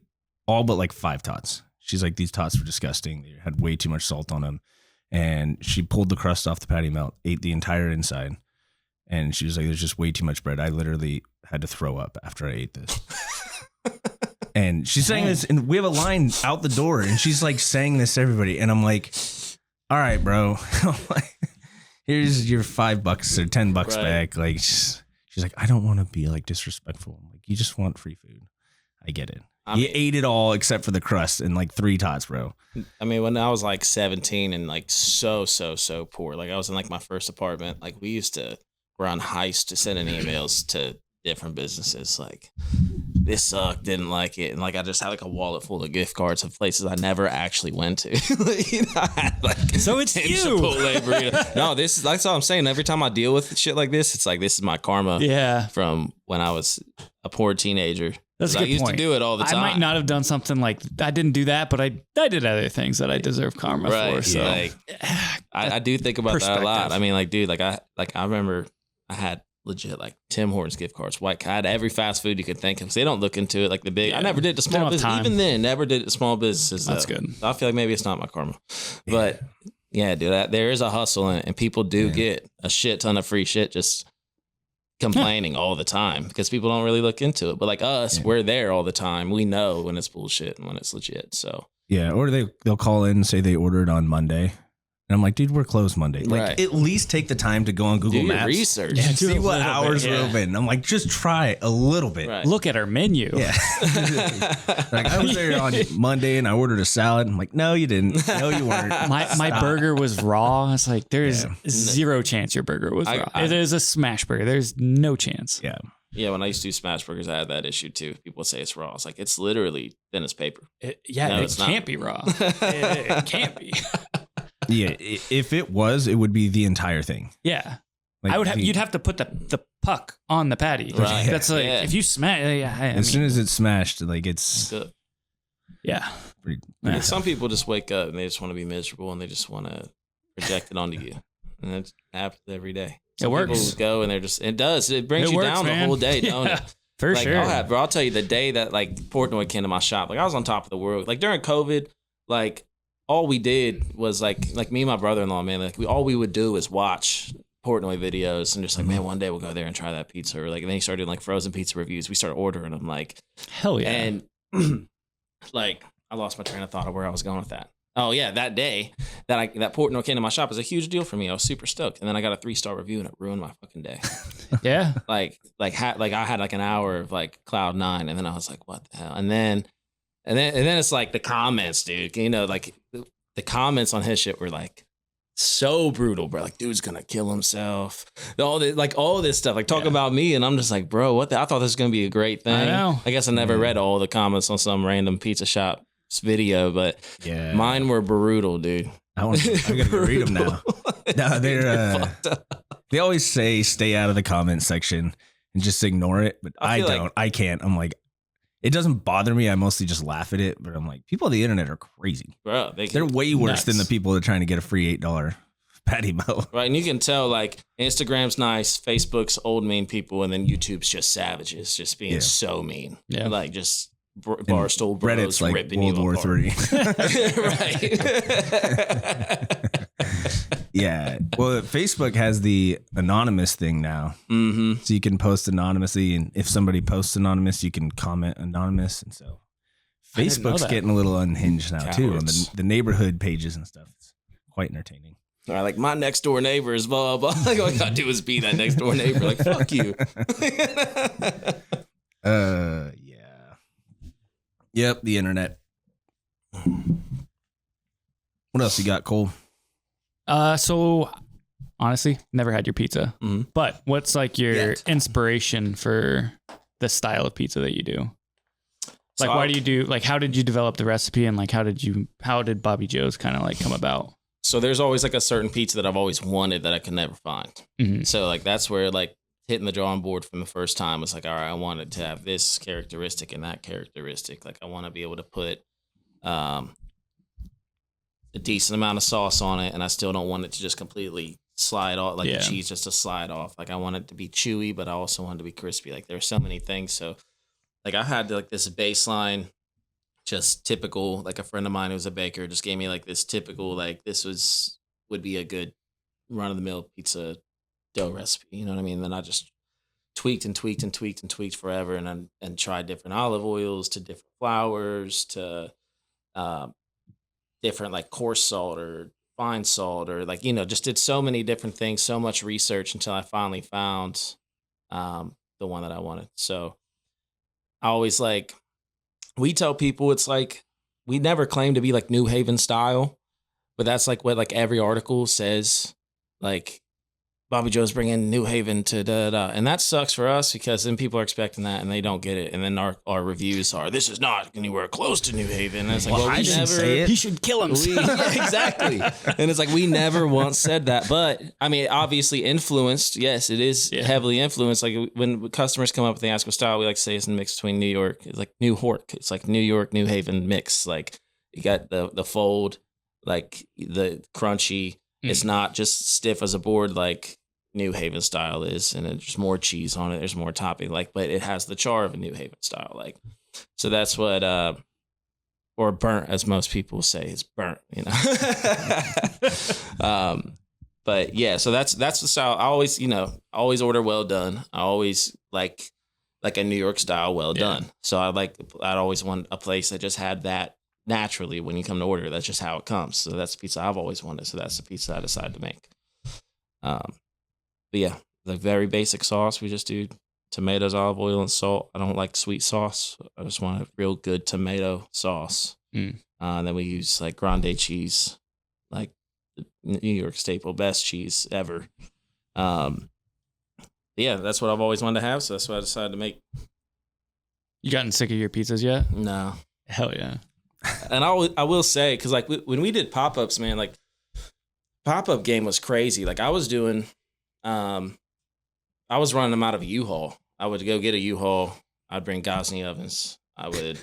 all but like 5 tots. She's like, these tots were disgusting. They had way too much salt on them. And she pulled the crust off the patty melt, ate the entire inside. And she was like, there's just way too much bread. I literally had to throw up after I ate this. And she's saying this, and we have a line out the door, and she's like saying this to everybody. And I'm like, all right, bro. Here's your $5 or $10 back. Like, she's like, I don't want to be like disrespectful. I'm like, you just want free food. I get it. You ate it all except for the crust and like 3 tots, bro.
I mean, when I was like 17 and like so poor, like I was in like my first apartment, like we used to run heists to sending emails to different businesses like, this sucked, didn't like it. And like I just had like a wallet full of gift cards of places I never actually went to. You know, I had like
so it's you.
Chipotle burrito. No, that's all I'm saying. Every time I deal with shit like this, it's like this is my karma.
Yeah.
From when I was a poor teenager.
That's a good
I used
point.
to do it all the time.
I might not have done something like I didn't do that, but I did other things that I deserve karma for. So
like, I do think about that a lot. I mean, like, dude, I remember I had legit like Tim Hortons gift cards, White. I had every fast food you could think of. So they don't look into it like the big. Yeah. I never did the small business. Even then, never did the small businesses.
That's good.
So I feel like maybe it's not my karma, but yeah, dude, there is a hustle in it, and people do get a shit ton of free shit just complaining all the time because people don't really look into it. But like us, we're there all the time. We know when it's bullshit and when it's legit. So
yeah, or they'll call in and say they ordered on Monday. And I'm like, dude, we're closed Monday. Like, at least take the time to go on Google Maps.
Research.
And see what hours we're open. I'm like, just try a little bit.
Right. Look at our menu.
Yeah. Like, I was there on Monday and I ordered a salad. I'm like, no, you didn't. No, you weren't.
My burger was raw. It's like, there's zero chance your burger was raw. It is a smash burger. There's no chance.
Yeah.
Yeah, when I used to do smash burgers, I had that issue too. People say it's raw. It's like, it's literally thin as paper.
It can't be raw. It can't be.
Yeah, if it was, it would be the entire thing.
Yeah, like you'd have to put the puck on the patty.
Right.
That's like if you smash.
As soon as it's smashed, like it's
good.
Yeah.
Some people just wake up and they just want to be miserable and they just want to project it onto you, and it happens every day.
It works.
People go and it brings you down the whole day, don't it?
For sure.
I'll tell you the day that like Portnoy came to my shop, like I was on top of the world. Like during COVID, like. All we did was like me and my brother-in-law, man, like all we would do is watch Portnoy videos and just like, man, one day we'll go there and try that pizza. Or like, and then he started doing like frozen pizza reviews. We started ordering them like,
hell yeah.
And like, I lost my train of thought of where I was going with that. Oh yeah. That day that Portnoy came to my shop was a huge deal for me. I was super stoked. And then I got a 3-star review and it ruined my fucking day.
Yeah.
Like I had like an hour of like cloud 9 and then I was like, what the hell? And then it's like the comments, dude. You know, like the comments on his shit were like so brutal, bro. Like, dude's gonna kill himself. All this stuff, like talking about me, and I'm just like, bro, what? I thought this was gonna be a great thing.
I know.
I guess I never read all the comments on some random pizza shop's video, but mine were brutal, dude.
I gotta go read them now. No, they always say stay out of the comment section and just ignore it, but I don't. I can't. I'm like. It doesn't bother me. I mostly just laugh at it, but I'm like, people on the internet are crazy.
Bro,
they're way worse than the people that are trying to get a free $8 patty melt.
Right, and you can tell like Instagram's nice, Facebook's old mean people, and then YouTube's just savages, just being so mean. Yeah, like just barstool bros
Reddit's like
ripping
World
you
War
apart.
III.
Right.
Yeah. Well, Facebook has the anonymous thing now.
Mm-hmm.
So you can post anonymously. And if somebody posts anonymous, you can comment anonymous. And so Facebook's getting a little unhinged now, too, on the neighborhood pages and stuff. It's quite entertaining.
All right, like my next door neighbor is blah, blah. Like, all I gotta do is be that next door neighbor. Like, fuck you.
Yeah. Yep, the internet. What else you got, Cole?
So honestly, never had your pizza.
Mm-hmm.
But what's like your inspiration for the style of pizza that you do? Like, why do you do, like, how did you develop the recipe, and like, how did Bobby Joe's kind of like come about?
So there's always like a certain pizza that I've always wanted that I could never find.
Mm-hmm.
So like that's where like hitting the drawing board from the first time was like, all right, I wanted to have this characteristic and that characteristic. Like I want to be able to put a decent amount of sauce on it, and I still don't want it to just completely slide off, like the cheese just to slide off. Like I want it to be chewy, but I also want it to be crispy. Like there's so many things. So like I had like this baseline, just typical, like a friend of mine who was a baker just gave me like this typical, like this would be a good run of the mill pizza dough recipe. You know what I mean? And then I just tweaked forever, and tried different olive oils to different flours to different like coarse salt or fine salt, or like, you know, just did so many different things, so much research until I finally found the one that I wanted. So I always like, we tell people it's like, we never claim to be like New Haven style, but that's like what like every article says, like Bobby Joe's bringing New Haven to da. And that sucks for us because then people are expecting that and they don't get it. And then our reviews are, this is not anywhere close to New Haven. And it's like, well,
I didn't say it.
He should kill him.
Yeah, exactly. And it's like, we never once said that. But I mean, obviously influenced. Yes, it is heavily influenced. Like when customers come up and they ask what style, we like to say it's a mix between New York. It's like New Hork. It's like New York, New Haven mix. Like you got the fold, like the crunchy. It's not just stiff as a board like New Haven style is, and there's more cheese on it. There's more topping, like, but it has the char of a New Haven style, like. So that's what, or burnt, as most people say, is burnt, you know. But yeah, so that's the style. I always, you know, order well done. I always like a New York style well done. So I'd always want a place that just had that naturally when you come to order. That's just how it comes. So that's the pizza I've always wanted. So that's the pizza I decided to make. But yeah, the very basic sauce. We just do tomatoes, olive oil, and salt. I don't like sweet sauce. I just want a real good tomato sauce. And then we use like grande cheese, like the New York staple, best cheese ever. Yeah, that's what I've always wanted to have. So that's what I decided to make.
You gotten sick of your pizzas yet?
No.
Hell yeah.
And I will say, because like when we did pop-ups, man, like pop-up game was crazy. Like I was doing, I was running them out of a U-Haul. I would go get a U-Haul. I'd bring Gosney ovens. Dude,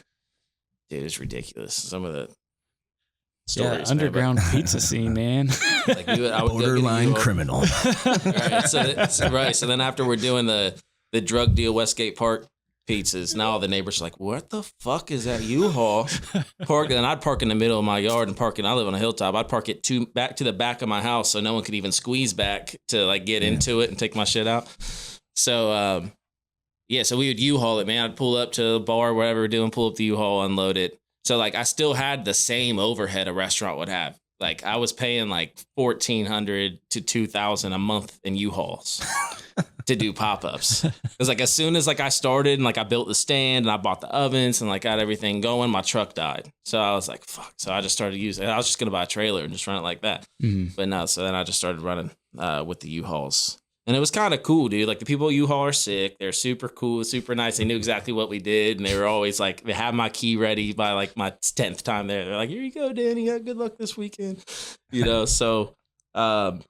it's ridiculous. Some of the stories.
Underground pizza scene, man.
Like I would
borderline criminal.
Right. So then after we're doing the drug deal Westgate Park pizzas, now all the neighbors are like, what the fuck is that U-Haul? And I'd park in the middle of my yard and I live on a hilltop. I'd park it back to the back of my house so no one could even squeeze back to like get into it and take my shit out. So so we would U-Haul it, man. I'd pull up to the bar, whatever we're doing, pull up the U-Haul, unload it. So like I still had the same overhead a restaurant would have. Like I was paying like $1,400 to $2,000 a month in U-Hauls to do pop-ups. Because like as soon as like I started and like I built the stand and I bought the ovens and like got everything going, my truck died. So I was like, fuck. So I just started using it. I was just gonna buy a trailer and just run it like that. But no, so then I just started running with the U-Hauls. And it was kind of cool, dude. Like the people at U-Haul are sick. They're super cool, super nice. They knew exactly what we did. And they were always like, they had my key ready by like my 10th time there. They're like, here you go, Danny. Good luck this weekend. You know, so, but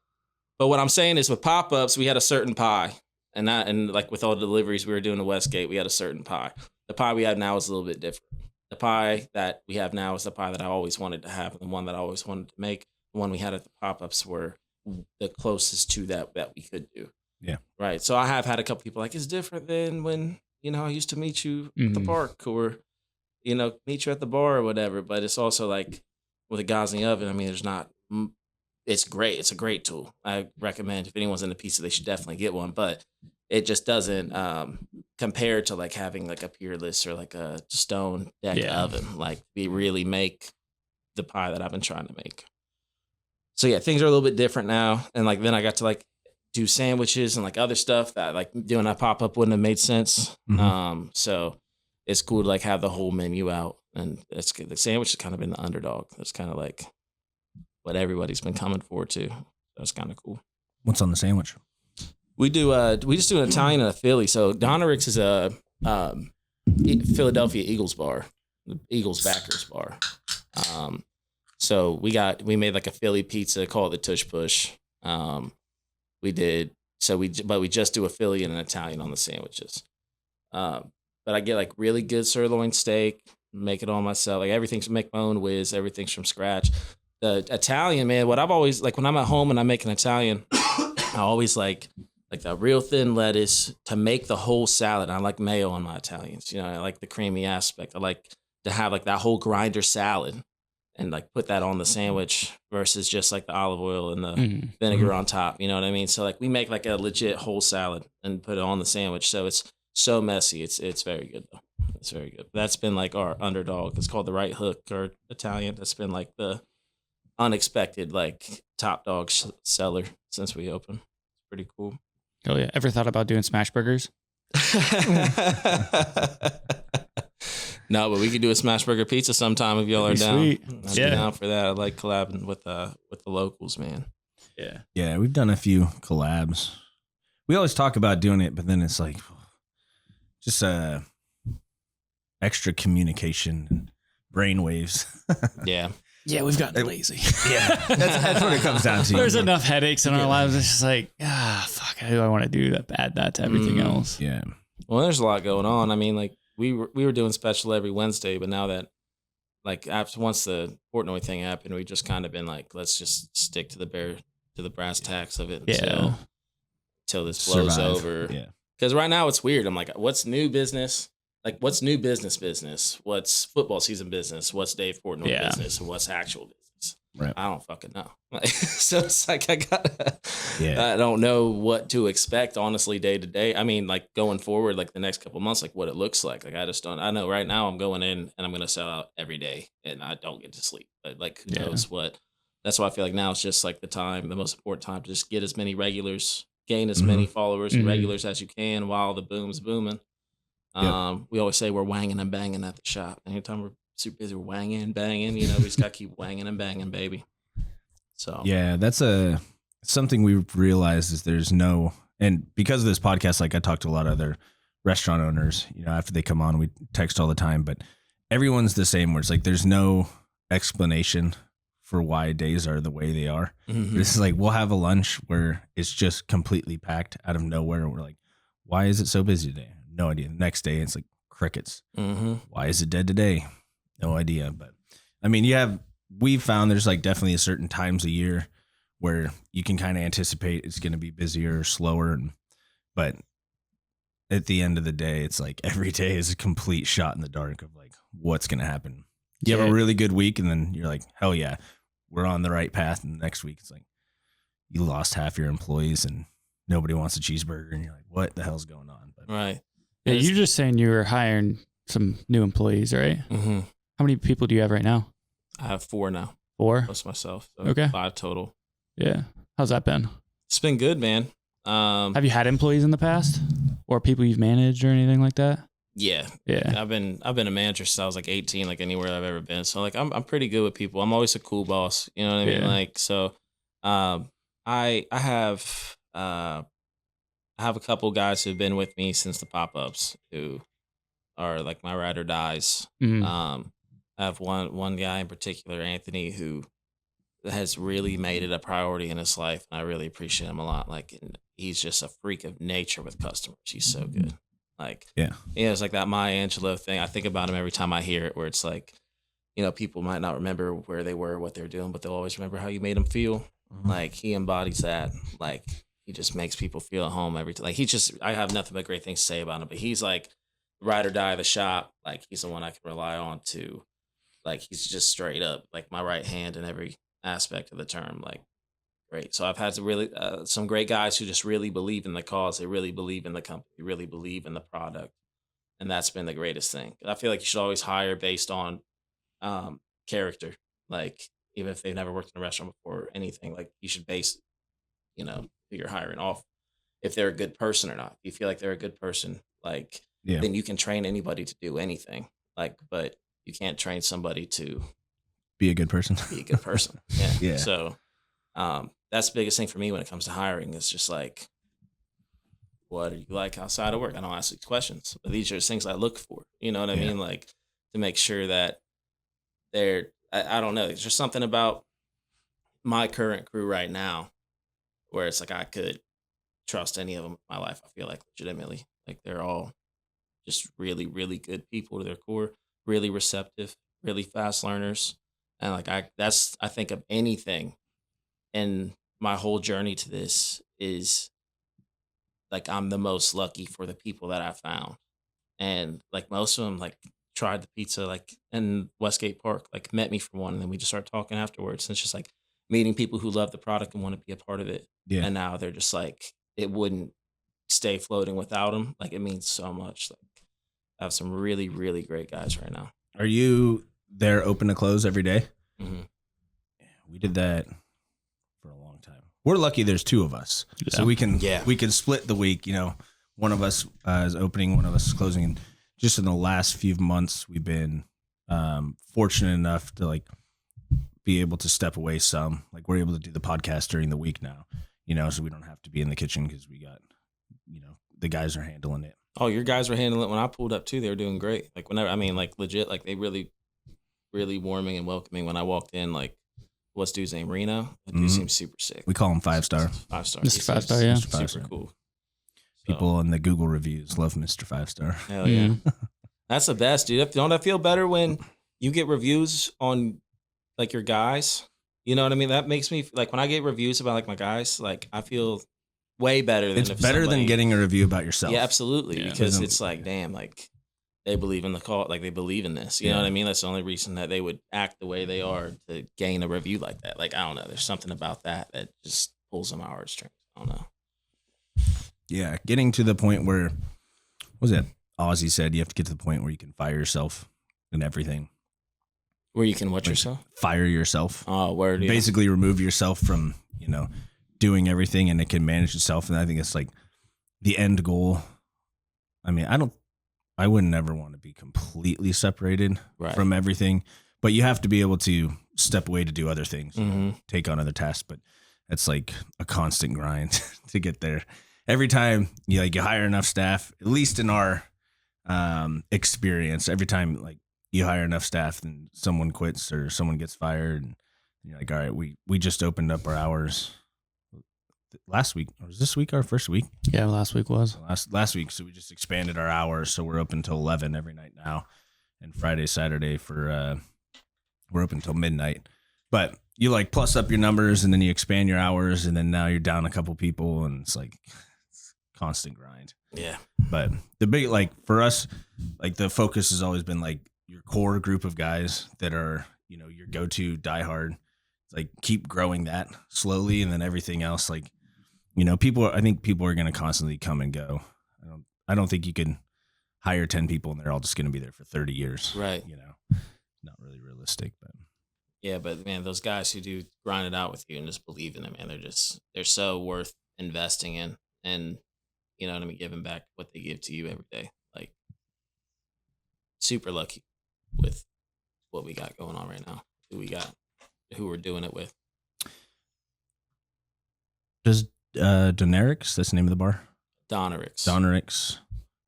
what I'm saying is with pop-ups, we had a certain pie. And like with all the deliveries we were doing to Westgate, we had a certain pie. The pie we have now is a little bit different. The pie that we have now is the pie that I always wanted to have. And the one that I always wanted to make. The one we had at the pop-ups were the closest to that we could do.
Yeah.
Right. So I have had a couple people like, it's different than when, you know, I used to meet you at the park or, you know, meet you at the bar or whatever. But it's also like with a Gosney oven, I mean, there's not it's great. It's a great tool. I recommend if anyone's into pizza, they should definitely get one. But it just doesn't compare to like having like a Peerless or like a stone deck oven. Like we really make the pie that I've been trying to make. So yeah, things are a little bit different now. And like then I got to like do sandwiches and like other stuff that like doing a pop-up wouldn't have made sense. So it's cool to like have the whole menu out, and it's good. The sandwich has kind of been the underdog. It's kind of like what everybody's been coming for too. That's kind of cool.
What's on the sandwich?
We just do an Italian and a Philly. So Donnericks is a Philadelphia Eagles bar, the Eagles backers bar. So we made like a Philly pizza, call it the Tush Push. We just do a Philly and an Italian on the sandwiches. But I get like really good sirloin steak, make it all myself. Like everything's make my own whiz, everything's from scratch. The Italian, man, what I've always like when I'm at home and I make an Italian, I always like the real thin lettuce to make the whole salad. I like mayo on my Italians. I like the creamy aspect. I like to have like that whole grinder salad and like put that on the sandwich versus just like the olive oil and the vinegar on top. You know what I mean? So like we make like a legit whole salad and put it on the sandwich. So it's so messy. It's very good though. It's very good. That's been like our underdog. It's called the Right Hook or Italian. That's been like the unexpected like top dog seller since we opened. It's pretty cool.
Oh yeah. Ever thought about doing smash burgers?
No, but we could do a smash burger pizza sometime if y'all are down.
Sweet.
I'd be down for that. I like collabing with the locals, man.
Yeah, we've done a few collabs. We always talk about doing it, but then it's like just extra communication and brainwaves.
Yeah, we've gotten lazy.
Yeah, that's what it comes down to.
There's enough headaches in our lives. It's just like, fuck, how do I want to do that? Add that to everything else.
Yeah.
Well, there's a lot going on. I mean, like we were doing special every Wednesday, but now that like once the Portnoy thing happened, we just kind of been like, let's just stick to the brass tacks of it until this blows over. Yeah. Because right now it's weird. I'm like, what's new business? Like, what's new business? What's football season business? What's Dave Portnoy business? And what's actual business?
Right.
I don't fucking know. So it's like I don't know what to expect, honestly, day to day. I mean, like going forward, like the next couple of months, like what it looks like. Like I just don't. I know right now I'm going in and I'm going to sell out every day, and I don't get to sleep. But like who knows what? That's why I feel like now it's just like the most important time to just get as many regulars, gain as many followers and regulars as you can while the boom's booming. We always say we're wanging and banging at the shop. Anytime we're super busy, we're wanging and banging. We just got to keep wanging and banging, baby. So
yeah, that's something we've realized is there's no, and because of this podcast, like I talked to a lot of other restaurant owners, after they come on, we text all the time, but everyone's the same where it's like, there's no explanation for why days are the way they are. This is like, we'll have a lunch where it's just completely packed out of nowhere. And we're like, why is it so busy today? No idea. The next day it's like crickets. Why is it dead today? No idea. But I mean, we've found there's like definitely a certain times a year where you can kind of anticipate it's going to be busier or slower. But at the end of the day, it's like every day is a complete shot in the dark of like what's going to happen. You have a really good week and then you're like, hell yeah, we're on the right path. And the next week it's like you lost half your employees and nobody wants a cheeseburger. And you're like, what the hell's going on? But,
right.
Yeah, you're just saying you were hiring some new employees, right? How many people do you have right now?
I have 4 now.
4?
Plus myself. So
okay.
5 total.
Yeah. How's that been?
It's been good, man.
Have you had employees in the past or people you've managed or anything like that?
Yeah. I've been a manager since I was like 18, like anywhere I've ever been. So like I'm pretty good with people. I'm always a cool boss. You know what I mean? Like so I have a couple guys who've been with me since the pop-ups who are like my ride or dies. I have one guy in particular, Anthony, who has really made it a priority in his life, and I really appreciate him a lot. Like he's just a freak of nature with customers. He's so good. Like it's like that Maya Angelou thing. I think about him every time I hear it, where it's like, people might not remember where they were, what they're doing, but they'll always remember how you made them feel. Like he embodies that. Like he just makes people feel at home every time. Like I have nothing but great things to say about him, but he's like ride or die of the shop. Like he's the one I can rely on to, like, he's just straight up like my right hand in every aspect of the term. Like great. So I've had to really some great guys who just really believe in the cause. They really believe in the company, really believe in the product. And that's been the greatest thing. I feel like you should always hire based on character. Like, even if they've never worked in a restaurant before or anything, like you should base, who you're hiring off if they're a good person or not. If you feel like they're a good person, like, then you can train anybody to do anything. Like, but you can't train somebody to
be a good person.
Be a good person. Yeah.
Yeah.
So that's the biggest thing for me when it comes to hiring. It's just like, what are you like outside of work? I don't ask these questions, but these are the things I look for. You know what I mean? Like, to make sure that I don't know. There's just something about my current crew right now where it's like I could trust any of them in my life. I feel like legitimately, like they're all just really, really good people to their core, really receptive, really fast learners. And like I think of anything in my whole journey to this is like I'm the most lucky for the people that I found. And like most of them like tried the pizza like in Westgate Park, like met me for one, and then we just started talking afterwards. And it's just like meeting people who love the product and want to be a part of it. Yeah. And now they're just like, it wouldn't stay floating without them. Like, it means so much. Like, I have some really, really great guys right now.
Are you there open to close every day?
Mm-hmm.
We did that for a long time. We're lucky there's two of us. Yeah. So we can split the week. One of us is opening, one of us is closing. And just in the last few months, we've been fortunate enough to like be able to step away some. Like, we're able to do the podcast during the week now, so we don't have to be in the kitchen because we got, the guys are handling it.
Oh, your guys were handling it when I pulled up too. They were doing great. Like, whenever, I mean, like legit, like they really, really warming and welcoming when I walked in. Like, what's dude's name? Reno? That dude seems super sick.
We call him 5-star.
5-star.
Mr. 5-star, yeah.
Super 5-star. Cool.
People in the Google reviews love Mr. 5-star.
Hell yeah. That's the best, dude. Don't I feel better when you get reviews on like your guys? You know what I mean? That makes me like, when I get reviews about like my guys, like I feel way better than
it's better than getting a review about yourself.
Yeah, absolutely. Yeah. Because it's like, damn, like they believe in the call, like they believe in this. You know what I mean? That's the only reason that they would act the way they are, to gain a review like that. Like, I don't know. There's something about that just pulls them heartstrings. I don't know.
Yeah, getting to the point where, what was it? Ozzy said you have to get to the point where you can fire yourself and everything.
Where you can what yourself?
Fire yourself.
Oh, word.
Basically remove yourself from, doing everything, and it can manage itself. And I think it's like the end goal. I mean, I wouldn't ever want to be completely separated from everything, but you have to be able to step away to do other things, take on other tasks. But it's like a constant grind to get there. Every time you hire enough staff, at least in our experience, every time like you hire enough staff, then someone quits or someone gets fired, and you're like, all right, we just opened up our hours last week, or was this week our first week?
Yeah, last week was
last week. So we just expanded our hours, so we're open till 11 every night now, and Friday, Saturday we're open till midnight. But you like plus up your numbers, and then you expand your hours, and then now you're down a couple people, and it's like constant grind.
Yeah.
But the big, like for us, like the focus has always been like your core group of guys that are, your go-to diehard. Like, keep growing that slowly, and then everything else, like, I think people are going to constantly come and go. I don't think you can hire 10 people and they're all just going to be there for 30 years.
Right.
Not really realistic, but.
Yeah, but man, those guys who do grind it out with you and just believe in it, man, they're so worth investing in, and you know what I mean, giving back what they give to you every day. Like, super lucky with what we got going on right now. Who we're doing it with.
Does Donerix, that's the name of the bar?
Donerix.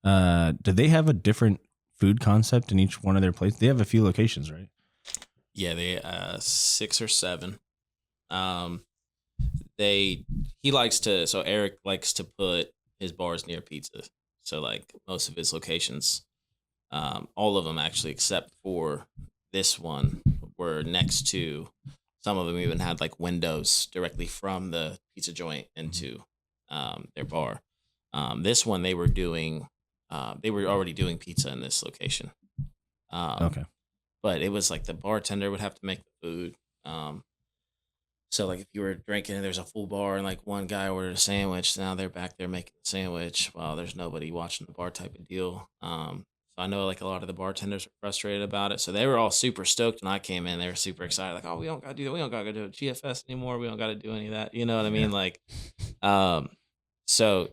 Do they have a different food concept in each one of their places? They have a few locations, right?
Yeah, they 6 or 7. Eric likes to put his bars near pizza. So like most of his locations, all of them actually, except for this one, were next to. Some of them even had like windows directly from the pizza joint into their bar. This one, they were already doing pizza in this location.
Okay.
But it was like the bartender would have to make the food. So like if you were drinking and there's a full bar and like one guy ordered a sandwich, now they're back there making the sandwich while there's nobody watching the bar type of deal. So I know like a lot of the bartenders are frustrated about it. So they were all super stoked when I came in. They were super excited, like, oh, we don't gotta do that. We don't gotta go to a GFS anymore. We don't gotta do any of that. You know what I mean? Like, so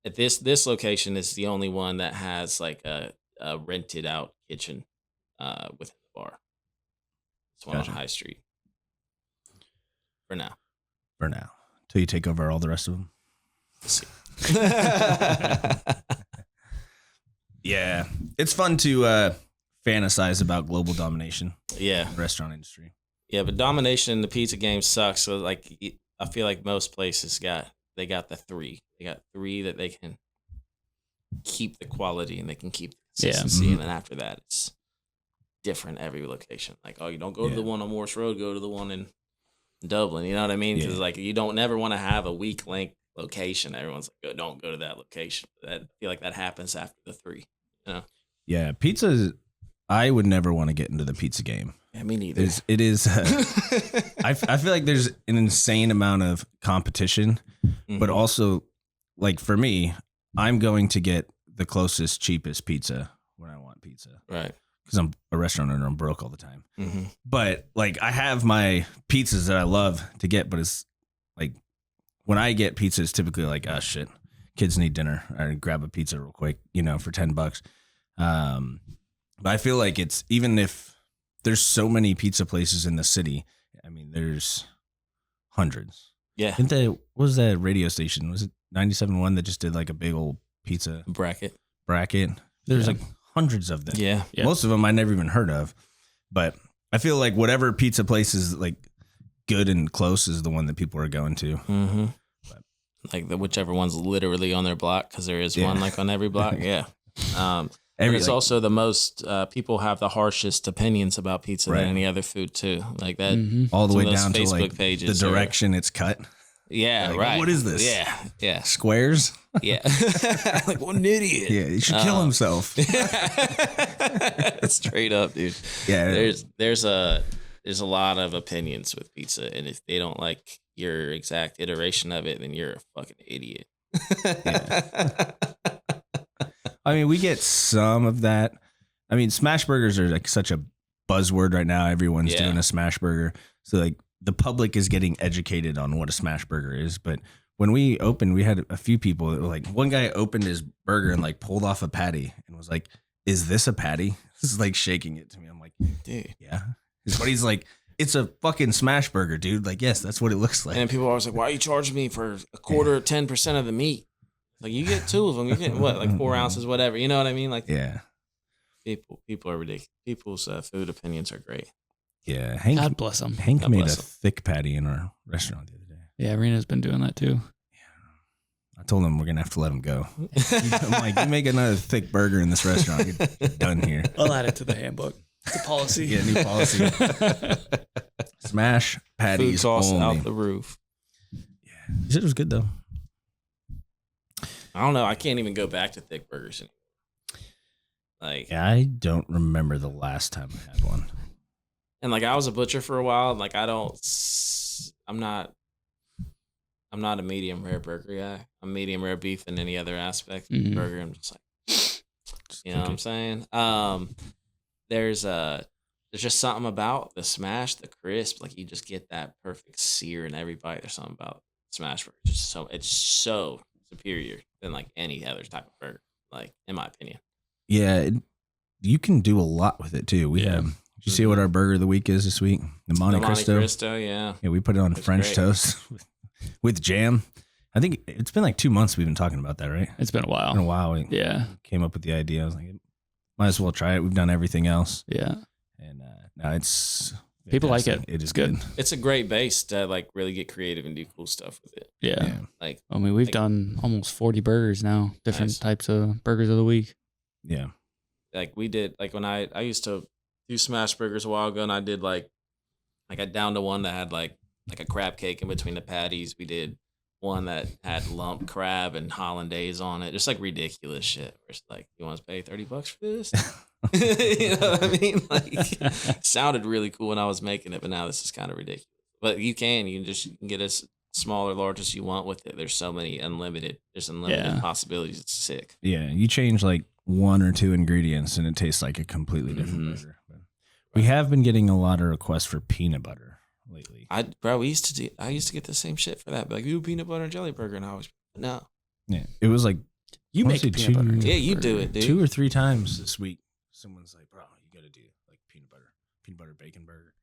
at this location is the only one that has like a rented out kitchen within the bar. It's one on High Street. For now.
Till you take over all the rest of them.
Let's see.
Yeah. It's fun to fantasize about global domination.
Yeah.
In the restaurant industry.
Yeah, but domination in the pizza game sucks. So like I feel like most places got the 3. They got 3 that they can keep the quality and they can keep the consistency. And then after that it's different every location. Like, oh, you don't go to the one on Morse Road, go to the one in Dublin, you know what I mean? Because like you don't never want to have a weak link location. Everyone's like, oh, don't go to that location. I feel like that happens after the 3. You know?
Yeah, pizza. I would never want to get into the pizza game.
Yeah, me neither.
It is. I feel like there's an insane amount of competition, but also, like for me, I'm going to get the closest, cheapest pizza when I want pizza.
Right.
Because I'm a restaurant owner, I'm broke all the time. But like I have my pizzas that I love to get, but it's like when I get pizza, it's typically like, oh shit, kids need dinner. I grab a pizza real quick, for $10. But I feel like it's, even if there's so many pizza places in the city, I mean, there's hundreds.
Yeah.
What was that radio station? Was it 97.1 that just did like a big old pizza
bracket?
There's like hundreds of them.
Yeah.
Most of them I never even heard of. But I feel like whatever pizza place is like good and close is the one that people are going to. But,
like whichever one's literally on their block, because there is one like on every block. Yeah. And it's also the most people have the harshest opinions about pizza than any other food too. Like that,
all the way down
Facebook
to like
pages
the direction it's cut.
Yeah,
like,
right.
What is this?
Yeah.
Squares?
Yeah. Like, what an idiot.
Yeah, he should kill himself.
Straight up, dude.
Yeah.
There's a lot of opinions with pizza, and if they don't like your exact iteration of it, then you're a fucking idiot.
I mean, we get some of that. I mean, smash burgers are like such a buzzword right now. Everyone's doing a smash burger. So like the public is getting educated on what a smash burger is. But when we opened, we had a few people that were like, one guy opened his burger and like pulled off a patty and was like, is this a patty? This is like shaking it to me. I'm like,
dude,
yeah. His buddy's like, it's a fucking smash burger, dude. Like, yes, that's what it looks like.
And people are always like, why are you charging me for a quarter or 10% of the meat? Like, you get 2 of them. You get what, like 4 ounces, whatever. You know what I mean? Like, people are ridiculous. People's food opinions are great.
Yeah,
God bless them.
Hank made a thick patty in our restaurant the other day.
Yeah, Rena's been doing that too.
Yeah, I told him we're gonna have to let him go. I'm like, you make another thick burger in this restaurant, you're done here.
I'll add it to the handbook. It's a policy.
Yeah, new policy. Smash patties
food costs
only.
out the roof.
Yeah, you said it was good though.
I don't know. I can't even go back to thick burgers anymore. Like,
I don't remember the last time I had one.
And like I was a butcher for a while. Like I'm not a medium rare burger guy. I'm medium rare beef in any other aspect of the burger. I'm just like, you know what I'm saying? There's just something about the smash, the crisp. Like you just get that perfect sear in every bite. There's something about smash burger. It's so superior than like any other type of burger. Like in my opinion.
Yeah, you can do a lot with it too. We have. Did you see what our burger of the week is this week? The Monte Cristo.
Yeah.
Yeah, we put it on French toast with jam. I think it's been like 2 months we've been talking about that, right?
It's been a while.
It's been a while. We came up with the idea. I was like, might as well try it. We've done everything else.
Yeah.
And now it's
people like it.
It is good.
It's a great base to like really get creative and do cool stuff with it.
Yeah.
Like
I mean, we've done almost 40 burgers now, different types of burgers of the week.
Yeah.
Like we did, like when I used to do smash burgers a while ago, and I did like I got down to one that had like a crab cake in between the patties. We did one that had lump crab and hollandaise on it, just like ridiculous shit. Where it's like, you want to pay $30 for this? You know what I mean? Like, it sounded really cool when I was making it, but now this is kind of ridiculous. But you can get as small or large as you want with it. There's so many unlimited possibilities. It's sick.
Yeah, you change like 1 or 2 ingredients and it tastes like a completely different burger. But we have been getting a lot of requests for peanut butter lately.
I used to get the same shit for that. Like, you peanut butter and jelly burger, and I was no.
Yeah, it was like
you make peanut butter.
Yeah, you do it, dude.
2 or 3 times this week. Someone's like, bro, you got to do like peanut butter bacon burger.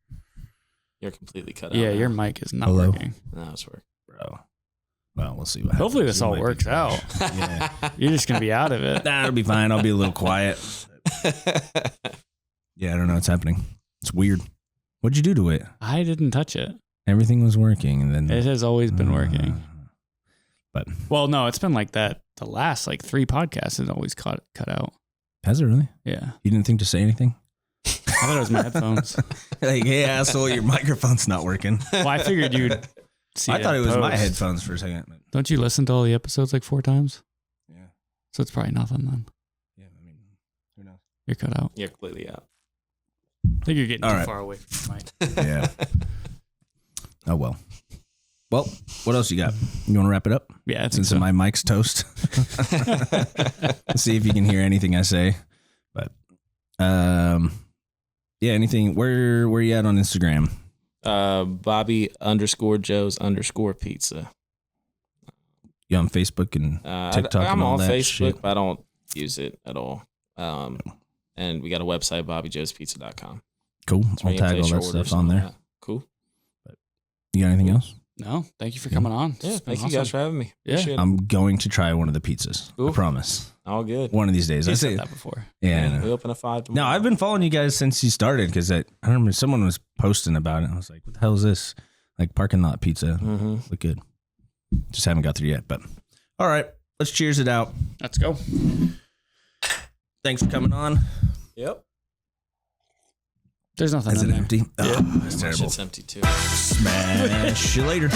You're completely cut out.
Yeah, your mic is not working.
No, it's working,
bro. Well, we'll see what happens.
Hopefully this all works out.
Yeah.
You're just gonna be out of it.
Nah, it'll be fine. I'll be a little quiet. Yeah, I don't know what's happening. It's weird. What'd you do to it?
I didn't touch it.
Everything was working, and then
it has always been working.
But
well, no, it's been like that. The last like 3 podcasts has always cut out.
Has it really?
Yeah.
You didn't think to say anything?
I thought it was my headphones.
Like, hey, asshole, your microphone's not working.
Well, I figured you'd see
I thought it was
post.
my headphones for a second. But
Don't you listen to all the episodes like 4 times?
Yeah.
So it's probably nothing then.
Yeah, I mean, who knows?
You're cut out.
You're completely out.
I think you're getting
all
too
right.
far away from the mic.
Yeah. Oh, well. Well, what else you got? You want to wrap it up?
Yeah, I think
Since
so.
my mic's toast. Let's see if you can hear anything I say. But, yeah, anything. Where you at on Instagram?
Bobby_Joe's_pizza.
You on Facebook and TikTok?
I'm
and all
on
that
Facebook,
shit?
but I don't use it at all. And we got a website, BobbyJoesPizza.com.
Cool.
That's where
I'll
you can
tag all
place your
that
orders
stuff on
and all
there.
that. Cool.
You got anything else?
No, thank you for coming on.
Yeah, thank you guys for having me.
Yeah.
Appreciate it.
I'm going to try one of the pizzas.
Cool.
I promise.
All good.
One of these days.
I
I say
said that before.
Yeah. I know.
We open at 5
No,
tomorrow.
I've been following you guys since you started because I remember someone was posting about it. I was like, what the hell is this? Like parking lot pizza.
Mm-hmm.
Look good. Just haven't got through yet. But all right, let's cheers it out.
Let's go.
Thanks for coming on.
Yep.
There's nothing
Is
in
it
there.
empty?
Yeah.
Oh, that's
My
terrible.
shit's empty too.
Smash you later.